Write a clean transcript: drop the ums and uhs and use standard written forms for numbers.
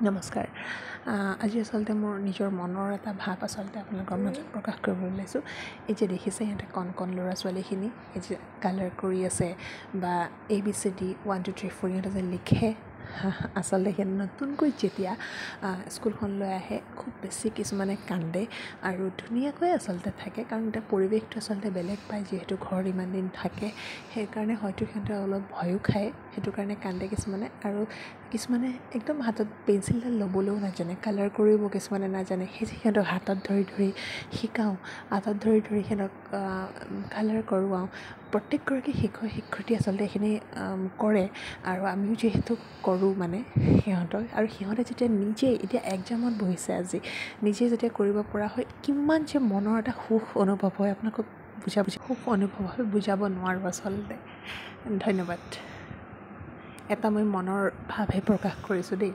নমস্কাৰ। আজি আচলতে মোৰ নিজৰ মনৰ এটা ভাৱ আচলতে আপোনালোকৰ মাজত প্ৰকাশ কৰিবলৈ ওলাইছোঁ। এই যে দেখিছে সিহঁতে কণ কণ ল'ৰা ছোৱালীখিনি এই যে কালাৰ কৰি আছে বা ABCD 1 2 3 4 সিহঁতে যে লিখে, আচলতে সিহঁতে নতুনকৈ যেতিয়া স্কুলখনলৈ আহে খুব বেছি কিছুমানে কান্দে আৰু ধুনীয়াকৈ আচলতে থাকে, কাৰণ এতিয়া পৰিৱেশটো আচলতে বেলেগ পায়, যিহেতু ঘৰত ইমান দিন থাকে সেইকাৰণে হয়তো সিহঁতে অলপ ভয়ো খায়, সেইটো কাৰণে কান্দে কিছুমানে। আৰু কিছুমানে একদম হাতত পেঞ্চিলডাল ল'বলৈও নাজানে, কালাৰ কৰিব কিছুমানে নাজানে, সেই সিহঁতক হাতত ধৰি ধৰি শিকাওঁ, হাতত ধৰি ধৰি সিহঁতক কালাৰ কৰোৱাওঁ। প্ৰত্যেকগৰাকী শিক্ষক শিক্ষয়িত্ৰী আচলতে এইখিনি কৰে আৰু আমিও যিহেতু কৰোঁ মানে সিহঁতক। আৰু সিহঁতে যেতিয়া নিজেই এতিয়া এক্সামত বহিছে আজি নিজে যেতিয়া কৰিব পৰা হয়, কিমান যে মনৰ এটা সুখ অনুভৱ হয়, আপোনালোকক সুখ অনুভৱ হয়, বুজাব নোৱাৰোঁ আচলতে। ধন্যবাদ। এটা মই মনৰ ভাৱহে প্ৰকাশ কৰিছোঁ দেই।